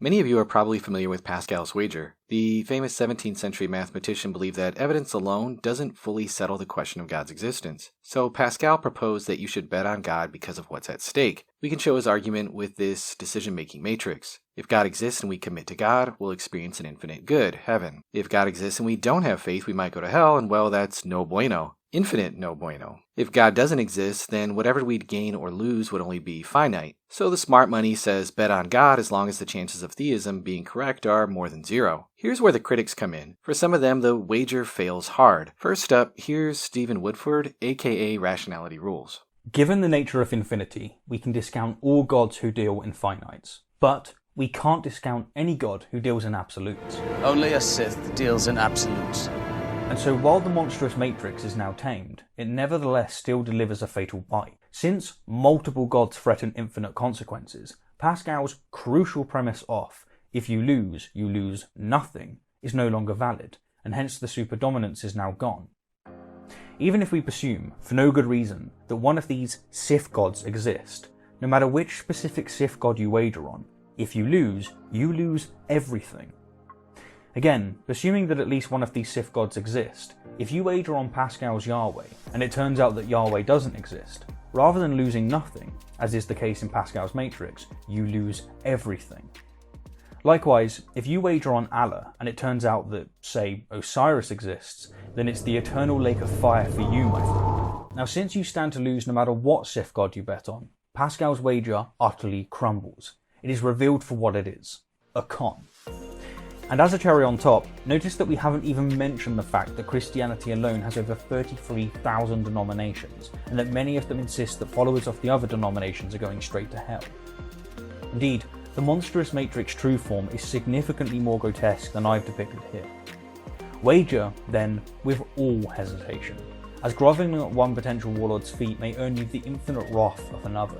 Many of you are probably familiar with Pascal's Wager. The famous 17th century mathematician believed that evidence alone doesn't fully settle the question of God's existence. So Pascal proposed that you should bet on God because of what's at stake. We can show his argument with this decision-making matrix. If God exists and we commit to God, we'll experience an infinite good, heaven. If God exists and we don't have faith, we might go to hell, and well, that's no bueno. Infinite no bueno. If God doesn't exist, then whatever we'd gain or lose would only be finite. So the smart money says bet on God as long as the chances of theism being correct are more than zero. Here's where the critics come in. For some of them, the wager fails hard. First up, here's Stephen Woodford, aka Rationality Rules. Given the nature of infinity, we can discount all gods who deal in finites. But we can't discount any god who deals in absolutes. Only a Sith deals in absolutes. And so while the monstrous matrix is now tamed, it nevertheless still delivers a fatal bite. Since multiple gods threaten infinite consequences, Pascal's crucial premise of if you lose nothing is no longer valid, and hence the superdominance is now gone. Even if we presume, for no good reason, that one of these Sith gods exist, no matter which specific Sith god you wager on, if you lose everything. Again, assuming that at least one of these Sith gods exist, if you wager on Pascal's Yahweh, and it turns out that Yahweh doesn't exist, rather than losing nothing, as is the case in Pascal's matrix, you lose everything. Likewise, if you wager on Allah, and it turns out that, say, Osiris exists, then it's the eternal lake of fire for you, my friend. Now, since you stand to lose no matter what Sith god you bet on, Pascal's wager utterly crumbles. It is revealed for what it is, a con. And as a cherry on top, notice that we haven't even mentioned the fact that Christianity alone has over 33,000 denominations, and that many of them insist that followers of the other denominations are going straight to hell. Indeed, the monstrous matrix true form is significantly more grotesque than I've depicted here. Wager, then, with all hesitation, as grovelling at one potential warlord's feet may earn you the infinite wrath of another.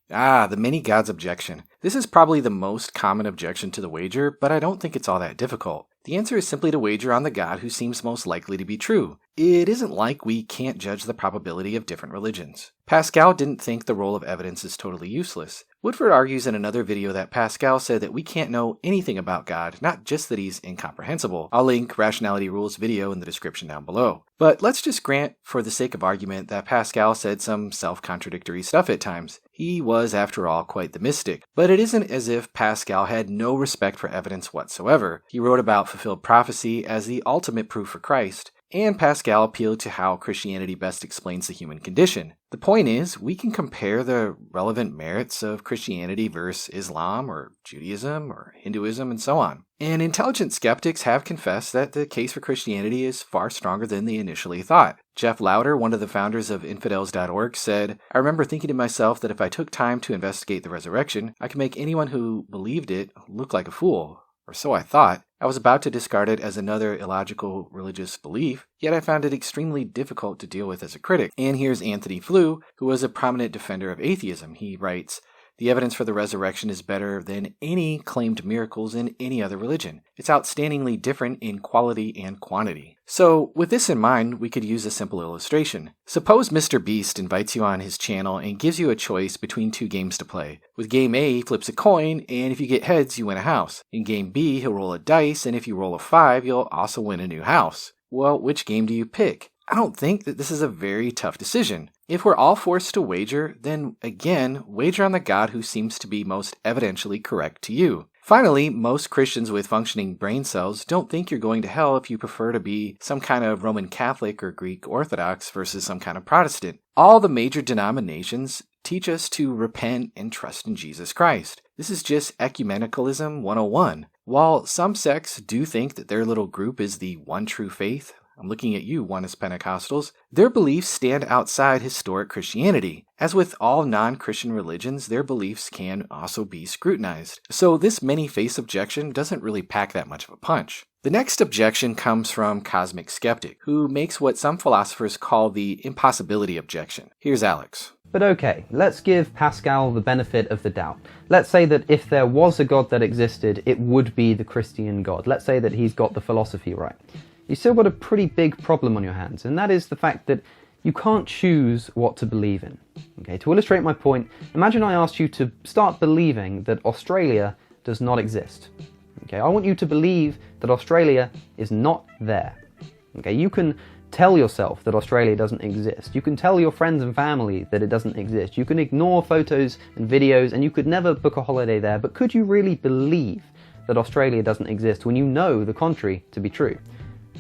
The many gods objection. This is probably the most common objection to the wager, but I don't think it's all that difficult. The answer is simply to wager on the God who seems most likely to be true. It isn't like we can't judge the probability of different religions. Pascal didn't think the role of evidence is totally useless. Woodford argues in another video that Pascal said that we can't know anything about God, not just that he's incomprehensible. I'll link Rationality Rules video in the description down below. But let's just grant, for the sake of argument, that Pascal said some self-contradictory stuff at times. He was, after all, quite the mystic. But it isn't as if Pascal had no respect for evidence whatsoever. He wrote about fulfilled prophecy as the ultimate proof for Christ. And Pascal appealed to how Christianity best explains the human condition. The point is, we can compare the relevant merits of Christianity versus Islam or Judaism or Hinduism and so on. And intelligent skeptics have confessed that the case for Christianity is far stronger than they initially thought. Jeff Lowder, one of the founders of infidels.org, said, "I remember thinking to myself that if I took time to investigate the resurrection, I could make anyone who believed it look like a fool. Or so I thought. I was about to discard it as another illogical religious belief, yet I found it extremely difficult to deal with as a critic." And here's Anthony Flew, who was a prominent defender of atheism. He writes, "The evidence for the resurrection is better than any claimed miracles in any other religion. It's outstandingly different in quality and quantity." So, with this in mind, we could use a simple illustration. Suppose Mr. Beast invites you on his channel and gives you a choice between two games to play. With game A, he flips a coin, and if you get heads, you win a house. In game B, he'll roll a dice, and if you roll a 5, you'll also win a new house. Well, which game do you pick? I don't think that this is a very tough decision. If we're all forced to wager, then again, wager on the God who seems to be most evidentially correct to you. Finally, most Christians with functioning brain cells don't think you're going to hell if you prefer to be some kind of Roman Catholic or Greek Orthodox versus some kind of Protestant. All the major denominations teach us to repent and trust in Jesus Christ. This is just ecumenicalism 101. While some sects do think that their little group is the one true faith, I'm looking at you, Oneness Pentecostals, their beliefs stand outside historic Christianity. As with all non-Christian religions, their beliefs can also be scrutinized. So this many-face objection doesn't really pack that much of a punch. The next objection comes from Cosmic Skeptic, who makes what some philosophers call the impossibility objection. Here's Alex. But okay, let's give Pascal the benefit of the doubt. Let's say that if there was a God that existed, it would be the Christian God. Let's say that he's got the philosophy right. You've still got a pretty big problem on your hands, and that is the fact that you can't choose what to believe in. Okay, to illustrate my point, imagine I asked you to start believing that Australia does not exist. Okay, I want you to believe that Australia is not there. Okay, you can tell yourself that Australia doesn't exist. You can tell your friends and family that it doesn't exist. You can ignore photos and videos, and you could never book a holiday there, but could you really believe that Australia doesn't exist when you know the contrary to be true?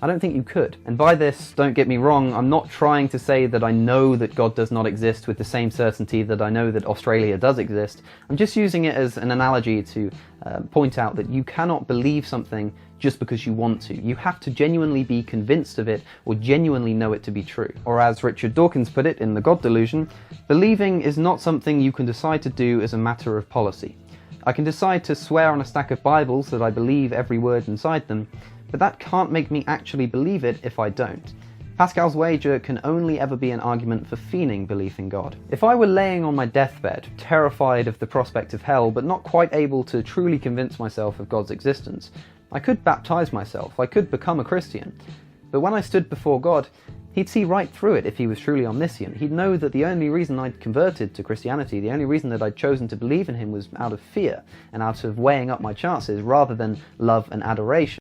I don't think you could. And by this, don't get me wrong, I'm not trying to say that I know that God does not exist with the same certainty that I know that Australia does exist. I'm just using it as an analogy to point out that you cannot believe something just because you want to. You have to genuinely be convinced of it or genuinely know it to be true. Or as Richard Dawkins put it in The God Delusion, believing is not something you can decide to do as a matter of policy. I can decide to swear on a stack of Bibles that I believe every word inside them, but that can't make me actually believe it if I don't. Pascal's Wager can only ever be an argument for feigning belief in God. If I were laying on my deathbed, terrified of the prospect of hell, but not quite able to truly convince myself of God's existence, I could baptize myself, I could become a Christian. But when I stood before God, he'd see right through it if he was truly omniscient. He'd know that the only reason I'd converted to Christianity, the only reason that I'd chosen to believe in him was out of fear and out of weighing up my chances rather than love and adoration.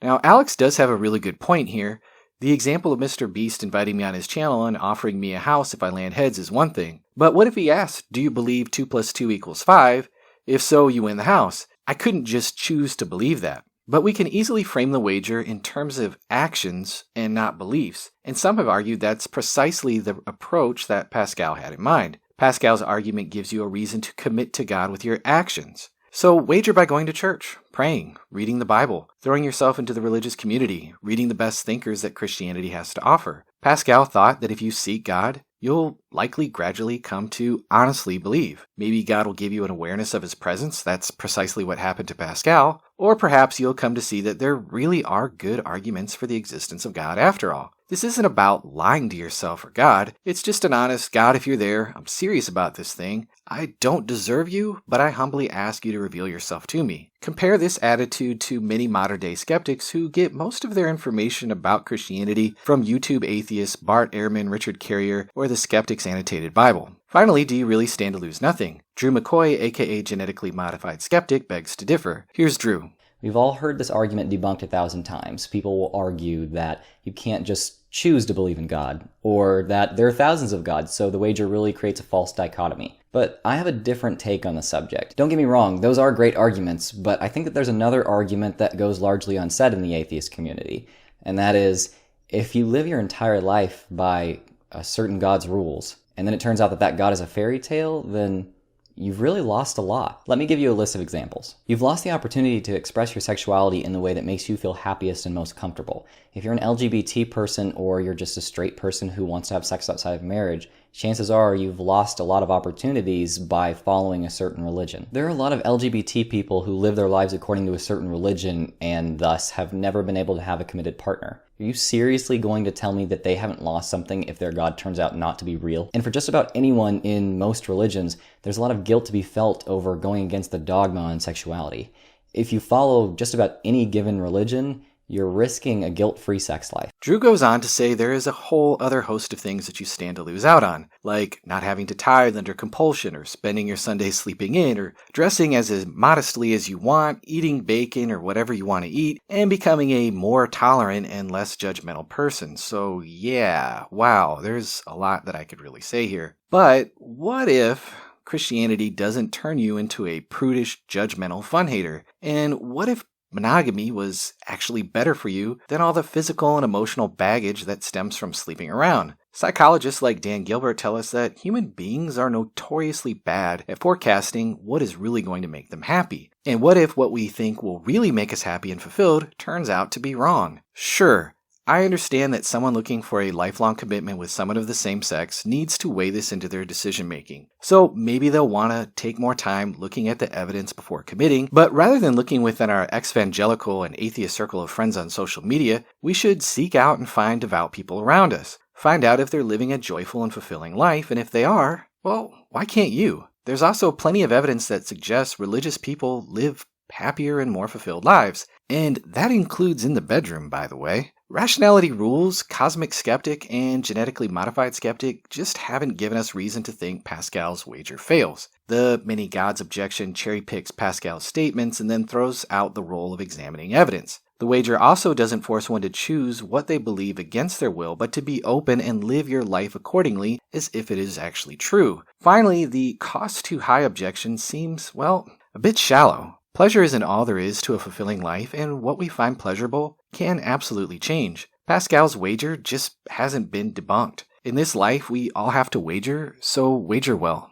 Now, Alex does have a really good point here. The example of Mr. Beast inviting me on his channel and offering me a house if I land heads is one thing. But what if he asked, do you believe 2 + 2 = 5? If so, you win the house. I couldn't just choose to believe that. But we can easily frame the wager in terms of actions and not beliefs. And some have argued that's precisely the approach that Pascal had in mind. Pascal's argument gives you a reason to commit to God with your actions. So wager by going to church, praying, reading the Bible, throwing yourself into the religious community, reading the best thinkers that Christianity has to offer. Pascal thought that if you seek God, you'll likely gradually come to honestly believe. Maybe God will give you an awareness of his presence. That's precisely what happened to Pascal. Or perhaps you'll come to see that there really are good arguments for the existence of God after all. This isn't about lying to yourself or God. It's just an honest, God, if you're there, I'm serious about this thing. I don't deserve you, but I humbly ask you to reveal yourself to me. Compare this attitude to many modern-day skeptics who get most of their information about Christianity from YouTube atheists Bart Ehrman, Richard Carrier, or the Skeptic's Annotated Bible. Finally, do you really stand to lose nothing? Drew McCoy, aka Genetically Modified Skeptic, begs to differ. Here's Drew. We've all heard this argument debunked 1,000 times. People will argue that you can't just choose to believe in God, or that there are thousands of gods, so the wager really creates a false dichotomy. But I have a different take on the subject. Don't get me wrong, those are great arguments, but I think that there's another argument that goes largely unsaid in the atheist community, and that is, if you live your entire life by a certain god's rules, and then it turns out that that god is a fairy tale, then you've really lost a lot. Let me give you a list of examples. You've lost the opportunity to express your sexuality in the way that makes you feel happiest and most comfortable. If you're an LGBT person or you're just a straight person who wants to have sex outside of marriage, chances are you've lost a lot of opportunities by following a certain religion. There are a lot of LGBT people who live their lives according to a certain religion and thus have never been able to have a committed partner. Are you seriously going to tell me that they haven't lost something if their God turns out not to be real? And for just about anyone in most religions, there's a lot of guilt to be felt over going against the dogma on sexuality. If you follow just about any given religion, you're risking a guilt-free sex life. Drew goes on to say there is a whole other host of things that you stand to lose out on, like not having to tithe under compulsion, or spending your Sundays sleeping in, or dressing as modestly as you want, eating bacon or whatever you want to eat, and becoming a more tolerant and less judgmental person. So yeah, wow, there's a lot that I could really say here. But what if Christianity doesn't turn you into a prudish, judgmental fun hater? And what if monogamy was actually better for you than all the physical and emotional baggage that stems from sleeping around? Psychologists like Dan Gilbert tell us that human beings are notoriously bad at forecasting what is really going to make them happy. And what if what we think will really make us happy and fulfilled turns out to be wrong? Sure, I understand that someone looking for a lifelong commitment with someone of the same sex needs to weigh this into their decision making. So maybe they'll want to take more time looking at the evidence before committing, but rather than looking within our ex-evangelical and atheist circle of friends on social media, we should seek out and find devout people around us. Find out if they're living a joyful and fulfilling life, and if they are, well, why can't you? There's also plenty of evidence that suggests religious people live happier and more fulfilled lives. And that includes in the bedroom, by the way. Rationality Rules, Cosmic Skeptic, and Genetically Modified Skeptic just haven't given us reason to think Pascal's wager fails. The many gods objection cherry-picks Pascal's statements and then throws out the role of examining evidence. The wager also doesn't force one to choose what they believe against their will, but to be open and live your life accordingly as if it is actually true. Finally, the cost too high objection seems, well, a bit shallow. Pleasure isn't all there is to a fulfilling life, and what we find pleasurable can absolutely change. Pascal's wager just hasn't been debunked. In this life, we all have to wager, so wager well.